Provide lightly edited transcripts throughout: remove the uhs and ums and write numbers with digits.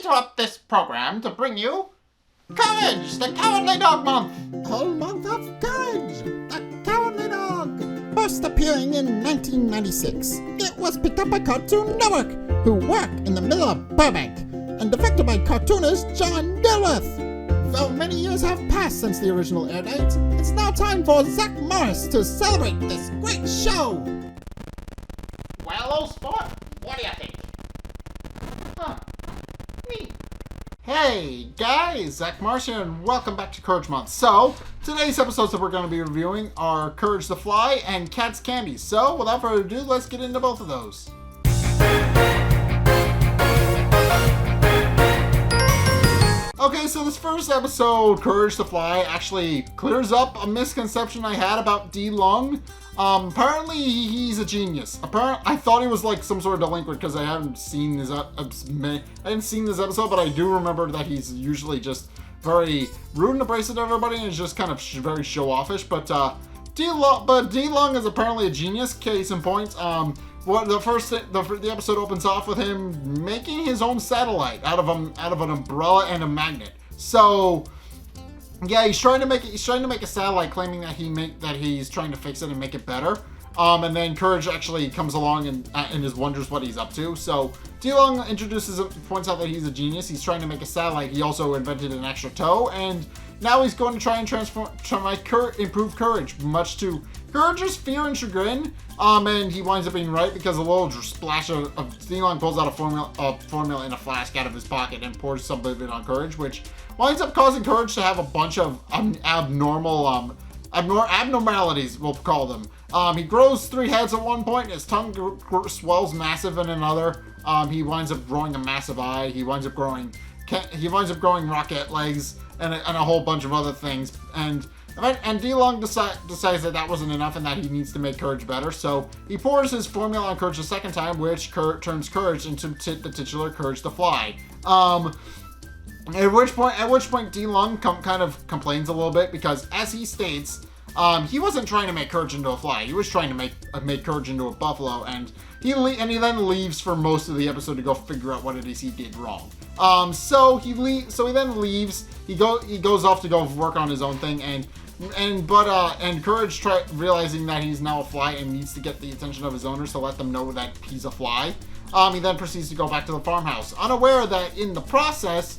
interrupt this program to bring you Courage, the Cowardly Dog Month. Whole month of Courage, the Cowardly Dog. First appearing in 1996, it was picked up by Cartoon Network, who work in the middle of Burbank, and directed by cartoonist John Dilworth. Though many years have passed since the original air date, it's now time for Zack to celebrate this great show. Well, old sport, what do you think? Neat. Hey guys, Zack here, and welcome back to Courage Month. So, today's episodes that we're going to be reviewing are Courage the Fly and Katz Kandy. So, without further ado, let's get into both of those. Okay, so this first episode, Courage the Fly, actually clears up a misconception I had about D-Lung. Apparently he's a genius. I thought he was like some sort of delinquent because I haven't seen this episode, but I do remember that he's usually just very rude and abrasive to everybody and is just kind of very show-offish. But D-Lung is apparently a genius. Case in point, the episode opens off with him making his own satellite out of an umbrella and a magnet. So yeah, he's trying to make a satellite, claiming that he's trying to fix it and make it better. And then Courage actually comes along and just wonders what he's up to. So D-Lung points out that he's a genius. He's trying to make a satellite. He also invented an extra toe, and now he's going to try and improve Courage, much to Courage's fear and chagrin. And he winds up being right because a little splash of D-Lung pulls out a formula in a flask out of his pocket and pours some of it on Courage, which winds up causing Courage to have a bunch of abnormalities, we'll call them. He grows 3 heads at one point. His tongue swells massive in another. He winds up growing a massive eye. He winds up growing rocket legs and a whole bunch of other things. And D-Lung decides that wasn't enough and that he needs to make Courage better. So he pours his formula on Courage a second time, which turns Courage into the titular Courage the Fly. At which point D-Lung kind of complains a little bit because, as he states, he wasn't trying to make Courage into a fly. He was trying to make Courage into a buffalo, and he then leaves for most of the episode to go figure out what it is he did wrong. So he then leaves. He goes off to go work on his own thing, and Courage realizing that he's now a fly and needs to get the attention of his owners to let them know that he's a fly. He then proceeds to go back to the farmhouse, unaware that in the process,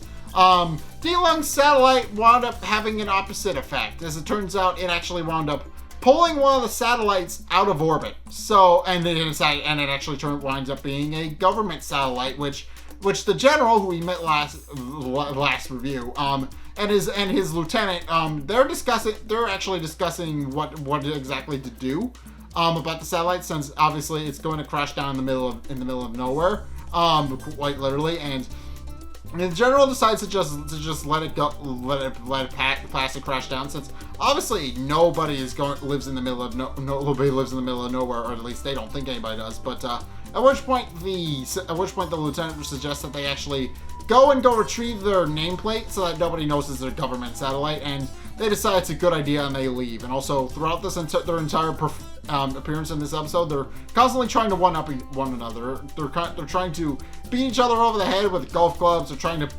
D-Lung's satellite wound up having an opposite effect. As it turns out, it actually wound up pulling one of the satellites out of orbit. So, and it actually winds up being a government satellite, which the general, who we met last review, and his lieutenant, they're actually discussing what exactly to do about the satellite, since obviously it's going to crash down in the middle of nowhere, quite literally, and the general decides to just let it plastic crash down, since obviously nobody lives in the middle of nowhere, or at least they don't think anybody does. But at which point the lieutenant suggests that they actually go retrieve their nameplate so that nobody knows it's their government satellite, and they decide it's a good idea and they leave. And also throughout their entire appearance in this episode, they're constantly trying to one-up one another. They're trying to beat each other over the head with golf clubs. They're trying to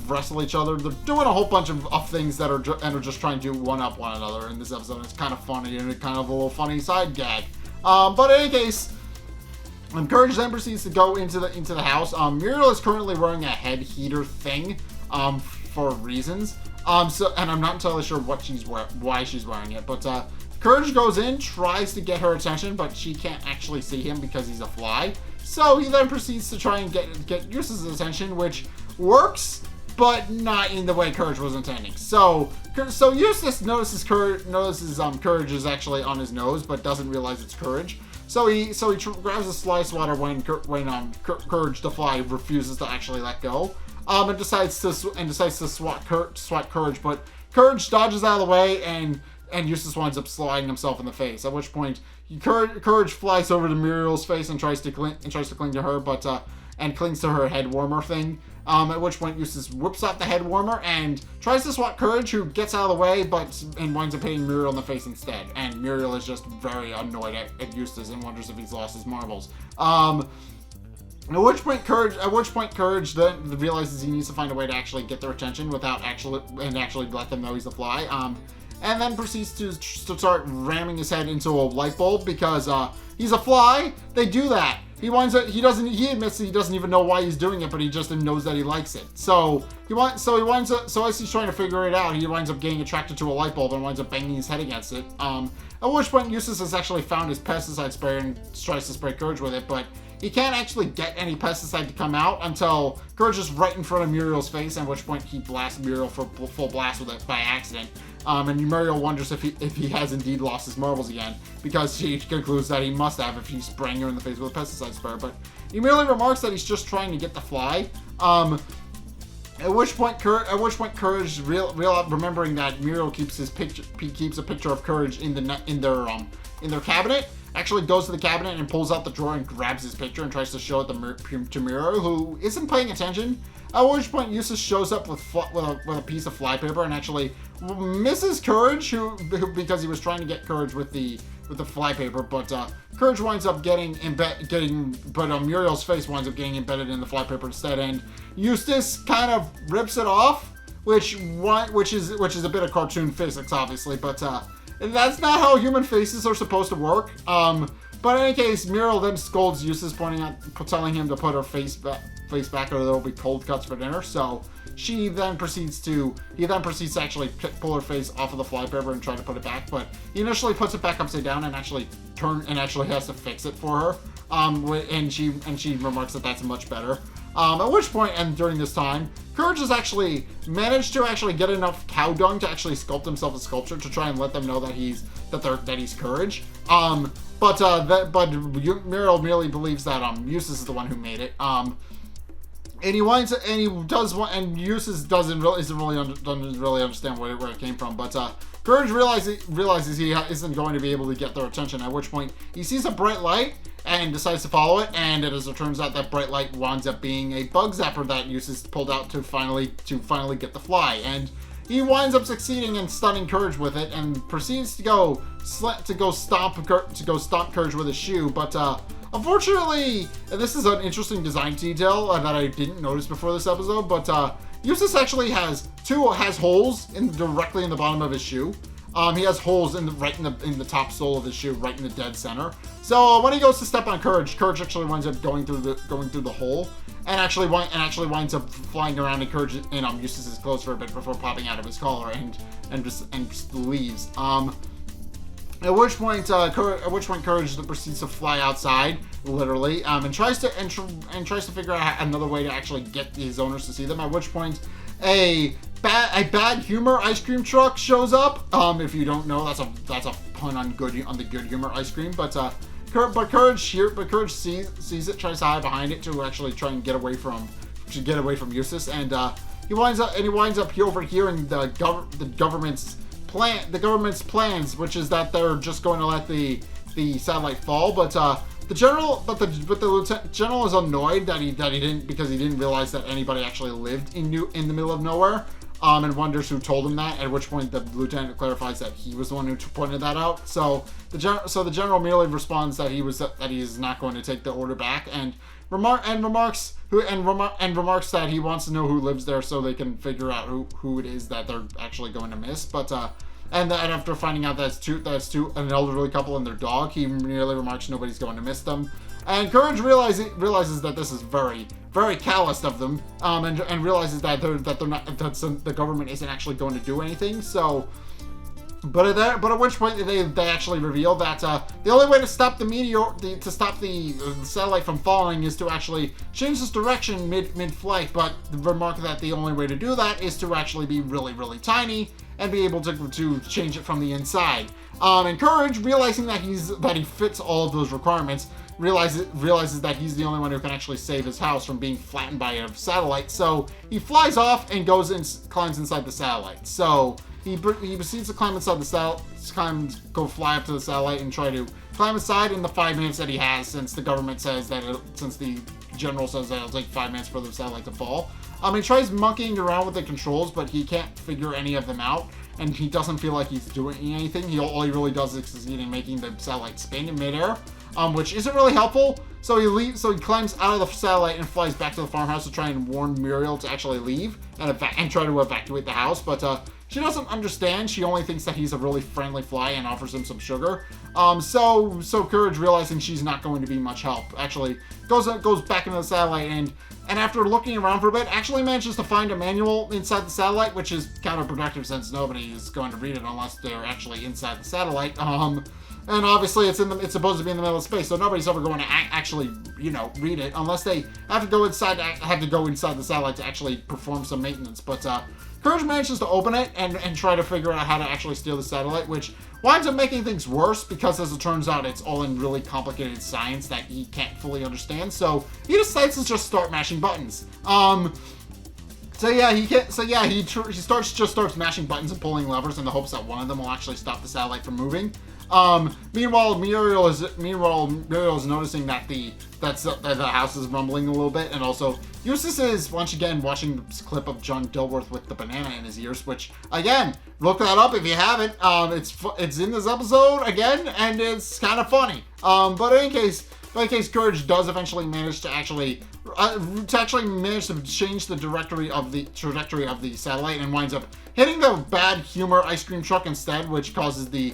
wrestle each other. They're doing a whole bunch of things that are just trying to one-up one another in this episode. It's kind of funny and kind of a little funny side gag. But in any case, Courage then proceeds to go into the house. Muriel is currently wearing a head heater thing for reasons. And I'm not entirely sure why she's wearing it, but Courage goes in, tries to get her attention, but she can't actually see him because he's a fly. So he then proceeds to try and get Eustace's attention, which works, but not in the way Courage was intending. So Eustace notices Courage is actually on his nose, but doesn't realize it's Courage. So he grabs a sly swatter when Courage the Fly refuses to actually let go, and decides to swat Courage, but Courage dodges out of the way, and Eustace winds up sliding himself in the face. At which point, Courage flies over to Muriel's face and tries to cling to her, but and clings to her head warmer thing. At which point, Eustace whips out the head warmer and tries to swat Courage, who gets out of the way, and winds up hitting Muriel in the face instead. And Muriel is just very annoyed at Eustace and wonders if he's lost his marbles. At which point, Courage then realizes he needs to find a way to actually get their attention without actually let them know he's a fly. And then proceeds to start ramming his head into a light bulb because he's a fly. They do that. He admits that he doesn't even know why he's doing it, but he just knows that he likes it. So as he's trying to figure it out, he winds up getting attracted to a light bulb and winds up banging his head against it. At which point Eustace has actually found his pesticide sprayer and tries to spray Courage with it, but he can't actually get any pesticide to come out until Courage is right in front of Muriel's face, at which point he blasts Muriel for full blast with it by accident. And Muriel wonders if he has indeed lost his marbles again, because she concludes that he must have if he's spraying her in the face with a pesticide sprayer. But he merely remarks that he's just trying to get the fly. At which point Courage, remembering that Muriel keeps a picture of Courage in their cabinet, actually goes to the cabinet and pulls out the drawer and grabs his picture and tries to show it to Muriel, who isn't paying attention. At which point Eustace shows up with a piece of flypaper and actually misses Courage, who because he was trying to get Courage with the flypaper, but Courage winds up Muriel's face winds up getting embedded in the flypaper instead, and Eustace kind of rips it off, which is a bit of cartoon physics, obviously, but that's not how human faces are supposed to work. But in any case, Muriel then scolds Eustace, telling him to put her face back or there will be cold cuts for dinner. So he then proceeds to actually pull her face off of the flypaper and try to put it back. But he initially puts it back upside down and actually has to fix it for her. And she remarks that that's much better. At which point, and during this time, Courage has actually managed to get enough cow dung to actually sculpt himself a sculpture to try and let them know that he's Courage. But Muriel merely believes that Eustace is the one who made it. And Eustace doesn't really understand where it came from. But Courage realizes he isn't going to be able to get their attention. At which point he sees a bright light and decides to follow it. And as it turns out, that bright light winds up being a bug zapper that Eustace pulled out to finally get the fly. And he winds up succeeding in stunning Courage with it, and proceeds to go stomp Courage with his shoe. But unfortunately, and this is an interesting design detail that I didn't notice before this episode, but Eustace actually has holes directly in the bottom of his shoe. He has holes in the top sole of his shoe, right in the dead center. So when he goes to step on Courage actually winds up going through the hole, and actually winds up flying around in Courage in Eustace's clothes for a bit before popping out of his collar and just leaves. At which point Courage proceeds to fly outside, literally, and tries to figure out another way to actually get his owners to see them. At which point, a bad humor ice cream truck shows up. If you don't know, that's a pun on the good humor ice cream. But Courage sees it, tries to hide behind it to actually try and get away from Eustace, and he winds up overhearing the government's plans, which is that they're just going to let the satellite fall. But the lieutenant general is annoyed that he didn't, because he didn't realize that anybody actually lived in the middle of nowhere, and wonders who told him that. At which point the lieutenant clarifies that he was the one who pointed that out. So the general merely responds that he is not going to take the order back, and remarks that he wants to know who lives there so they can figure out who it is that they're actually going to miss. But and after finding out that's an elderly couple and their dog, he merely remarks nobody's going to miss them. And Courage realizes that this is very, very callous of them, and realizes that the government isn't actually going to do anything. So, but at which point they actually reveal that the only way to stop the satellite from falling is to actually change its direction mid-flight. But remark that the only way to do that is to actually be really, really tiny and be able to change it from the inside. And Courage, realizing that he fits all of those requirements, realizes that he's the only one who can actually save his house from being flattened by a satellite. So he flies off and goes and climbs inside the satellite. So he proceeds to climb inside the satellite, go fly up to the satellite and try to climb inside in the 5 minutes that he has, since the general says that it'll take 5 minutes for the satellite to fall. He tries monkeying around with the controls, but he can't figure any of them out, and he doesn't feel like he's doing anything. All he really does is succeed in making the satellite spin in midair. which isn't really helpful. So he climbs out of the satellite and flies back to the farmhouse to try and warn Muriel to actually leave and try to evacuate the house. But she doesn't understand. She only thinks that he's a really friendly fly and offers him some sugar. So Courage, realizing she's not going to be much help, actually goes back into the satellite and after looking around for a bit, actually manages to find a manual inside the satellite, which is counterproductive since nobody is going to read it unless they're actually inside the satellite. And obviously it's supposed to be in the middle of space, so nobody's ever going to actually, read it unless they have to go inside the satellite to actually perform some maintenance. But Courage manages to open it and try to figure out how to actually steal the satellite, which winds up making things worse because, as it turns out, it's all in really complicated science that he can't fully understand. So he decides to just start mashing buttons. He starts mashing buttons and pulling levers in the hopes that one of them will actually stop the satellite from moving. Meanwhile, Muriel is noticing that the house is rumbling a little bit, and also Eustace is once again watching this clip of John Dilworth with the banana in his ears, which again, look that up if you haven't. It's in this episode again, and it's kind of funny. But in any case, Courage does eventually manage to actually change the trajectory of the satellite and winds up hitting the bad humor ice cream truck instead, which causes it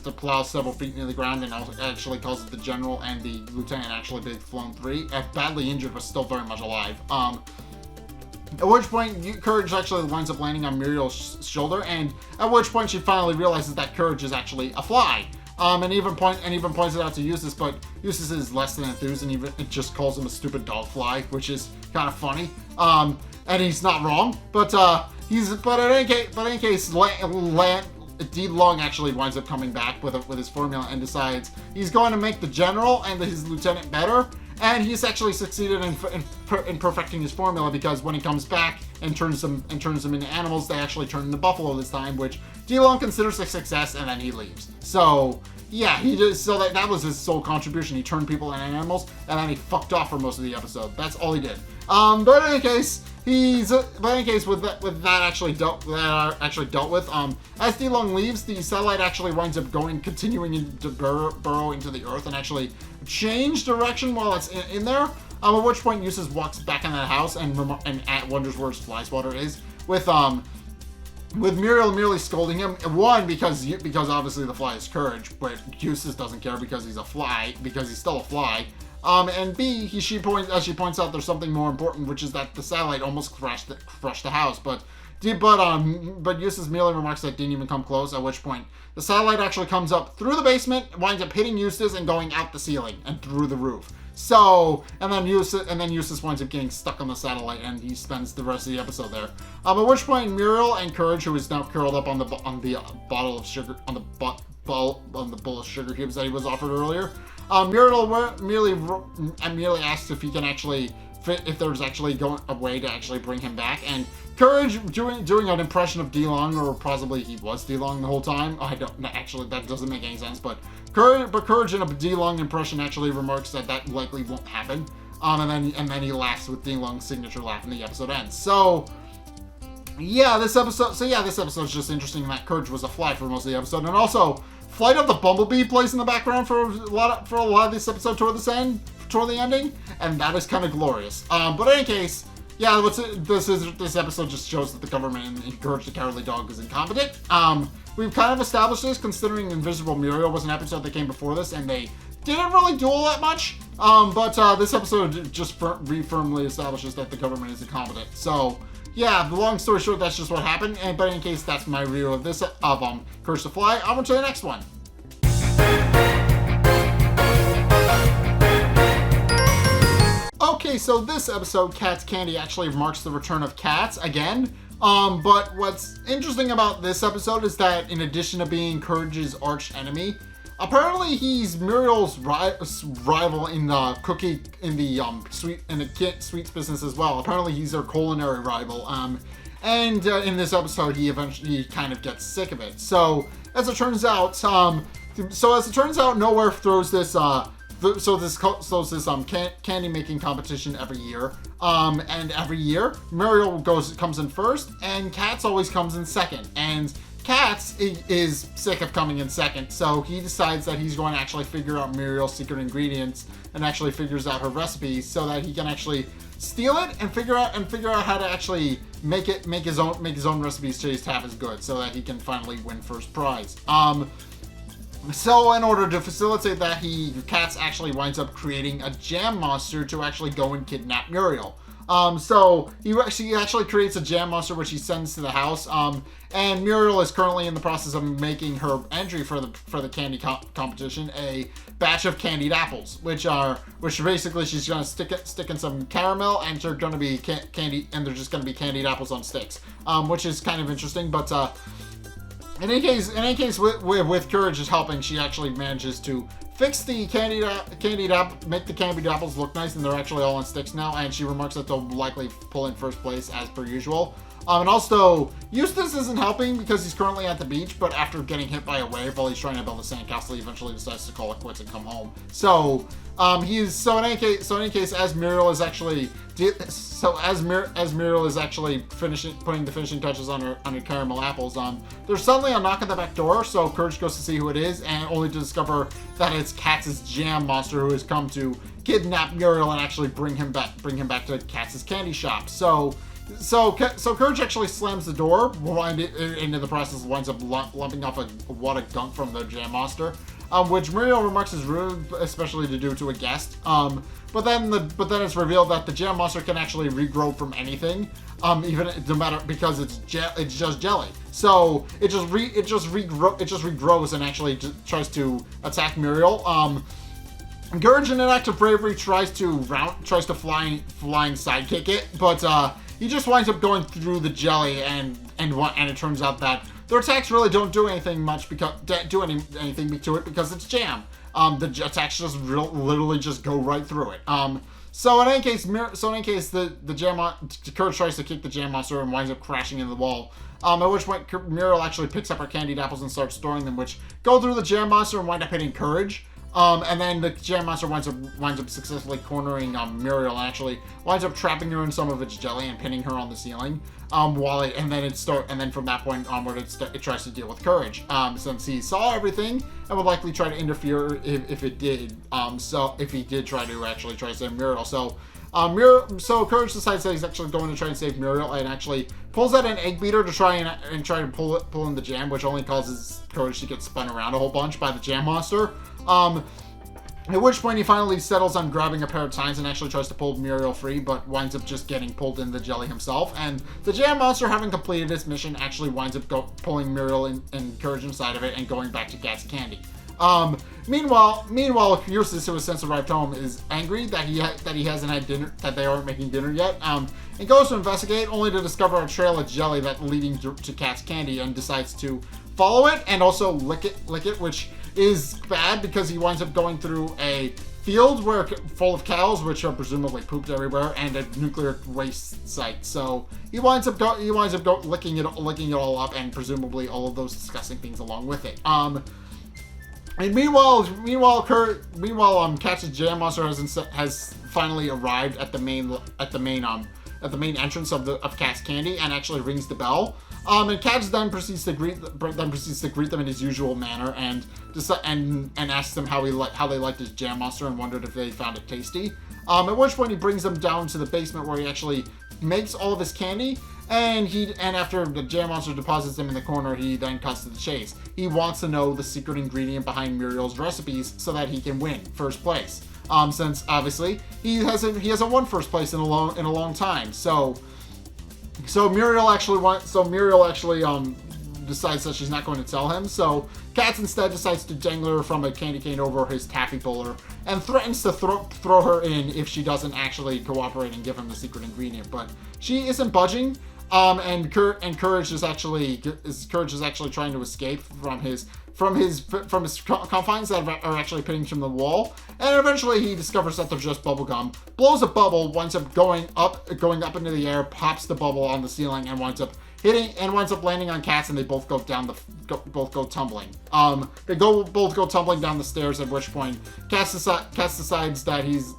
to plow several feet into the ground and actually causes the general and the lieutenant actually be flown free, badly injured but still very much alive. At which point, Courage actually winds up landing on Muriel's shoulder, and at which point she finally realizes that Courage is actually a fly. And even points it out to Eustace, but Eustace is less than enthused and it just calls him a stupid dog fly, which is kind of funny. And he's not wrong, but in any case, D. Long actually winds up coming back with his formula and decides he's going to make the general and his lieutenant better. And he's actually succeeded in perfecting his formula, because when he comes back and turns them into animals, they actually turn into buffalo this time, which D. Long considers a success, and then he leaves. So yeah, that was his sole contribution. He turned people into animals, and then he fucked off for most of the episode. That's all he did. But in any case, with that actually dealt with, as D. Long leaves, the satellite actually winds up continuing to burrow into the earth and actually change direction while it's in there. At which point Eustace walks back in that house and wonders where his fly swatter is, with Muriel merely scolding him. One, because obviously the fly is Courage, but Eustace doesn't care because he's still a fly. And B, she points out there's something more important, which is that the satellite almost crushed the house, but Eustace merely remarks that it didn't even come close, at which point the satellite actually comes up through the basement, winds up hitting Eustace and going out the ceiling and through the roof. So, and then Eustace winds up getting stuck on the satellite, and he spends the rest of the episode there. At which point Muriel and Courage, who is now curled up on the bottle of sugar, on the bowl of sugar cubes that he was offered earlier, Muriel merely asks if he can actually if there's actually a way to actually bring him back, and Courage doing an impression of D-Long, or possibly he was D-Long the whole time. I don't actually, that doesn't make any sense, but Courage in a D-Long impression actually remarks that likely won't happen. And then he laughs with D-Long's signature laugh, and the episode ends. So yeah, this episode's just interesting in that Courage was a fly for most of the episode, and also Flight of the Bumblebee plays in the background for a lot of this episode toward the ending, and that is kind of glorious. But in any case, yeah, this episode just shows that the government and Courage the Cowardly Dog is incompetent. We've kind of established this, considering Invisible Muriel was an episode that came before this, and they didn't really do all that much. But this episode just firmly establishes that the government is incompetent. So yeah, the long story short, that's just what happened. But in case, that's my review of this Courage to Fly. On to the next one. Okay, so this episode, Katz Kandy, actually marks the return of Katz again. But what's interesting about this episode is that in addition to being Courage's arch enemy, apparently he's Muriel's rival in the sweets business as well. Apparently he's their culinary rival. And in this episode, he eventually kind of gets sick of it. So as it turns out, Nowhere throws this candy making competition every year. And every year Muriel comes in first, and Katz always comes in second. And Katz is sick of coming in second, so he decides that he's going to actually figure out Muriel's secret ingredients and actually figures out her recipes so that he can actually steal it and figure out how to actually make his own recipes taste half as good, so that he can finally win first prize. So in order to facilitate that, Katz actually winds up creating a jam monster to actually go and kidnap Muriel. So he actually creates a jam monster which he sends to the house. And Muriel is currently in the process of making her entry for the candy competition, a batch of candied apples, which basically she's gonna stick in some caramel, and they're gonna be candy, and they're just gonna be candied apples on sticks, which is kind of interesting. But in any case, with Courage's helping, she actually manages to fix the make the candied apples look nice, and they're actually all on sticks now, and she remarks that they'll likely pull in first place as per usual. And also, Eustace isn't helping because he's currently at the beach, but after getting hit by a wave while he's trying to build a sandcastle, he eventually decides to call it quits and come home. So, in any case, as Muriel is actually putting the finishing touches on her caramel apples, there's suddenly a knock at the back door, so Courage goes to see who it is, and only to discover that it's Katz's jam monster, who has come to kidnap Muriel and actually bring him back to Katz's candy shop. So Courage actually slams the door, into the process winds up lumping off a wad of gunk from the jam monster, which Muriel remarks is rude, especially to do to a guest. But then it's revealed that the jam monster can actually regrow from anything, even no matter, because it's just jelly. So it just regrows and actually just tries to attack Muriel. Courage, in an act of bravery, tries to flying sidekick it, but he just winds up going through the jelly, and it turns out that their attacks really don't do anything anything to it because it's jam. The attacks just literally just go right through it. So in any case, Courage tries to kick the jam monster and winds up crashing into the wall. At which point Muriel actually picks up her candied apples and starts storing them, which go through the jam monster and wind up hitting Courage. And then the jam monster winds up successfully cornering Muriel, and actually winds up trapping her in some of its jelly and pinning her on the ceiling. And then from that point onward, it tries to deal with Courage, since he saw everything and would likely try to interfere if it did. So if he did try to save Muriel, so Courage decides that he's actually going to try and save Muriel, and actually pulls out an egg beater to try to pull in the jam, which only causes Courage to get spun around a whole bunch by the jam monster. At which point he finally settles on grabbing a pair of tines and actually tries to pull Muriel free, but winds up just getting pulled in the jelly himself. And the jam monster, having completed its mission, actually winds up pulling Muriel and Courage inside of it and going back to Katz Kandy. Meanwhile, Eustace, who has since arrived home, is angry that he hasn't had dinner, that they aren't making dinner yet, and goes to investigate, only to discover a trail of jelly that leading to Katz Kandy, and decides to follow it and also lick it, which is bad because he winds up going through a field full of cows, which are presumably pooped everywhere, and a nuclear waste site. So he winds up licking it all up, and presumably all of those disgusting things along with it. And meanwhile, Katz's jam monster has finally arrived at the main entrance of Katz Kandy, and actually rings the bell. And Katz then proceeds to greet them in his usual manner, and asks them how they liked his jam monster and wondered if they found it tasty. At which point he brings them down to the basement where he actually makes all of his candy. And after the jam monster deposits them in the corner, he then cuts to the chase. He wants to know the secret ingredient behind Muriel's recipes so that he can win first place. Since obviously he hasn't won first place in a long time. So Muriel actually decides that she's not going to tell him. So Katz instead decides to dangle her from a candy cane over his taffy puller and threatens to throw her in if she doesn't actually cooperate and give him the secret ingredient. But she isn't budging. And Courage is actually trying to escape from his confines that are actually pinning him to the wall. And eventually he discovers that they're just bubblegum, blows a bubble, winds up going up into the air, pops the bubble on the ceiling, and winds up landing on Katz, and they both go tumbling. They both go tumbling down the stairs. At which point, Katz decides that he's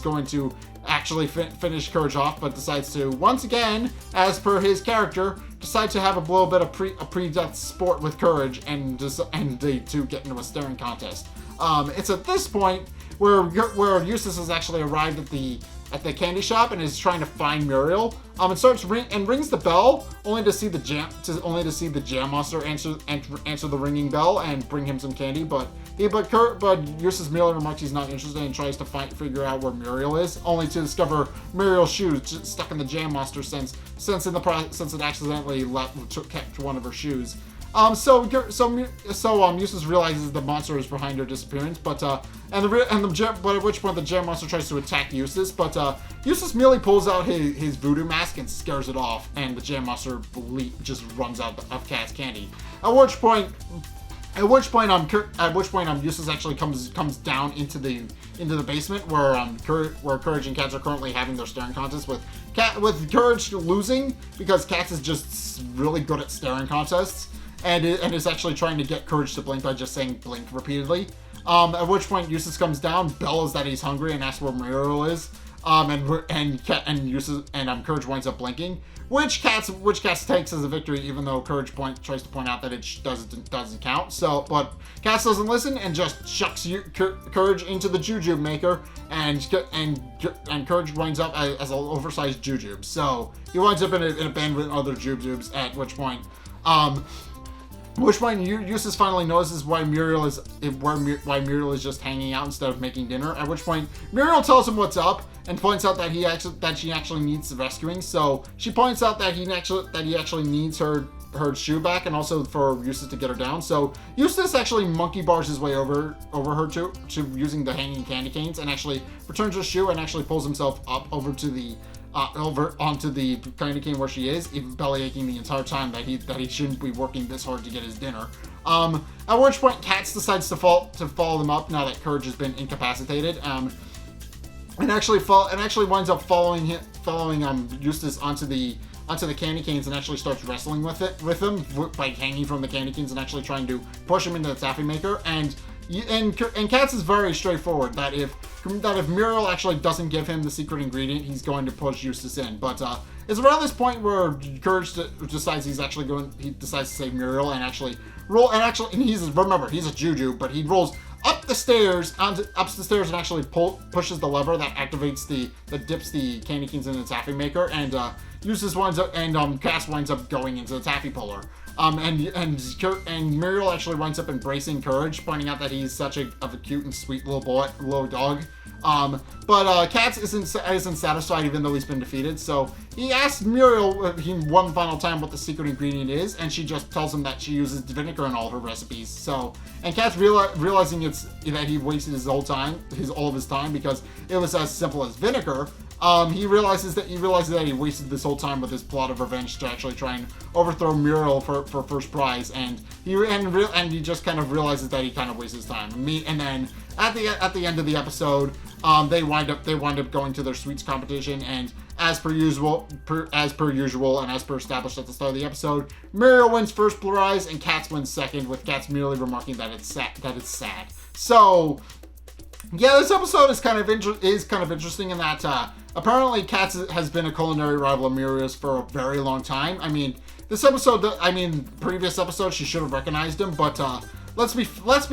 going to actually finish Courage off, but decides to, once again, as per his character, decide to have a little bit of pre-death sport with Courage and the two get into a staring contest. It's at this point where Eustace has actually arrived at the candy shop and is trying to find Muriel. And rings the bell only to see the jam monster answer the ringing bell and bring him some candy. But Eustace merely remarks he's not interested and tries to figure out where Muriel is, only to discover Muriel's shoes stuck in the jam monster since it accidentally kept one of her shoes. So Eustace realizes the monster is behind her disappearance, but at which point the jam monster tries to attack Eustace, but Eustace merely pulls out his voodoo mask and scares it off, and the jam monster just runs out of Katz Kandy. At which point Eustace actually comes down into the basement where Courage and Katz are currently having their staring contest with Courage losing because Katz is just really good at staring contests. And is actually trying to get Courage to blink by just saying blink repeatedly. At which point Eustace comes down, bellows that he's hungry, and asks where Muriel is. And Courage winds up blinking, which Katz takes as a victory, even though Courage tries to point out that it doesn't count. But Katz doesn't listen and just chucks Courage into the jujube maker, and Courage winds up as an oversized jujube. So he winds up in a band with other jujubes. At which point Eustace finally notices why Muriel is just hanging out instead of making dinner. At which point Muriel tells him what's up and points out that she actually needs rescuing. So she points out that he actually needs her shoe back and also for Eustace to get her down. So Eustace actually monkey bars his way over her to using the hanging candy canes and actually returns her shoe and actually pulls himself up over onto the candy cane where she is, even belly aching the entire time that he shouldn't be working this hard to get his dinner. At which point Katz decides to follow them up now that Courage has been incapacitated, and actually winds up following Eustace onto the candy canes and actually starts wrestling with him by hanging from the candy canes and actually trying to push him into the taffy maker. And Katz is very straightforward that if Muriel actually doesn't give him the secret ingredient, he's going to push Eustace in. But it's around this point where Courage decides he decides to save Muriel and he's a juju, but he rolls up the stairs and actually pushes the lever that dips the candy canes in the taffy maker, and Eustace winds up and Katz winds up going into the taffy puller. And Muriel actually winds up embracing Courage, pointing out that he's such a cute and sweet little dog. But Katz isn't satisfied even though he's been defeated, so he asks Muriel one final time what the secret ingredient is, and she just tells him that she uses vinegar in all her recipes. So, and Katz realizing that he wasted all of his time because it was as simple as vinegar. He realizes that he wasted this whole time with his plot of revenge to actually try and overthrow Muriel for first prize, and he just kind of realizes that he kind of wastes his time. And then at the end of the episode, they wind up going to their sweets competition, and as per usual, and as per established at the start of the episode, Muriel wins first prize and Katz wins second, with Katz merely remarking that it's sad. So, yeah, this episode is kind of interesting in that apparently Katz has been a culinary rival of Muriel's for a very long time. I mean, previous episodes she should have recognized him, but let's be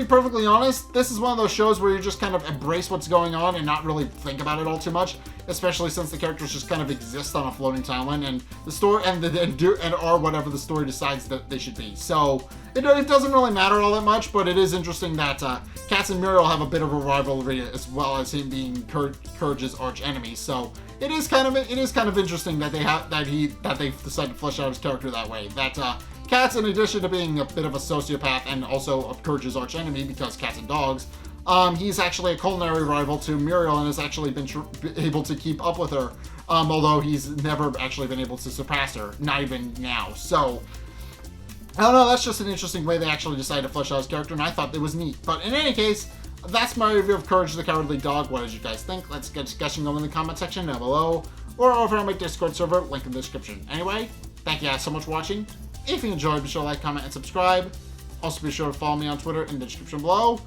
perfectly honest. This is one of those shows where you just kind of embrace what's going on and not really think about it all too much, especially since the characters just kind of exist on a floating timeline and the story and are whatever the story decides that they should be. So it doesn't really matter all that much, but it is interesting that Katz and Muriel have a bit of a rivalry as well as him being Courage's arch enemy. So it is kind of interesting that they've decided to flesh out his character that way. That Katz, in addition to being a bit of a sociopath and also a Courage's arch enemy because cats and dogs, he's actually a culinary rival to Muriel and has actually been able to keep up with her, although he's never actually been able to surpass her, not even now. So I don't know, that's just an interesting way they actually decided to flesh out his character, and I thought it was neat. But in any case, that's my review of Courage the Cowardly Dog. What did you guys think? Let's get discussion going in the comment section down below, or over on my Discord server, link in the description. Anyway, thank you guys so much for watching. If you enjoyed, be sure to like, comment, and subscribe. Also be sure to follow me on Twitter in the description below.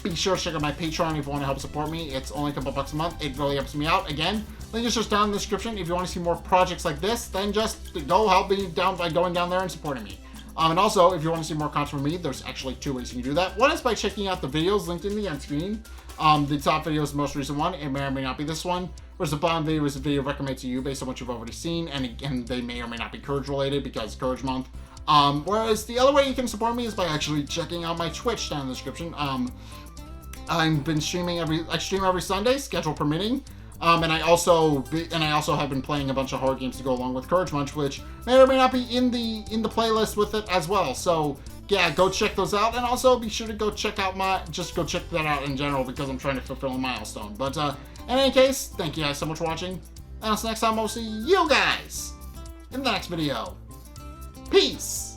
Be sure to check out my Patreon if you want to help support me. It's only a couple bucks a month. It really helps me out. Again, link is just down in the description. If you want to see more projects like this, then just go help me down by going down there and supporting me. And also, if you want to see more content from me, there's actually 2 ways you can do that. One is by checking out the videos linked in the end screen. The top video is the most recent one. It may or may not be this one. Whereas the bottom video is a video recommended to you based on what you've already seen. And again, they may or may not be Courage related because Courage Month. Whereas the other way you can support me is by actually checking out my Twitch down in the description. I've been streaming I stream every Sunday, schedule permitting. And I also have been playing a bunch of horror games to go along with Courage Month, which may or may not be in the playlist with it as well. So yeah, go check those out, and also be sure to go check out go check that out in general because I'm trying to fulfill a milestone. But in any case, thank you guys so much for watching, and until next time, I'll see you guys in the next video. Peace.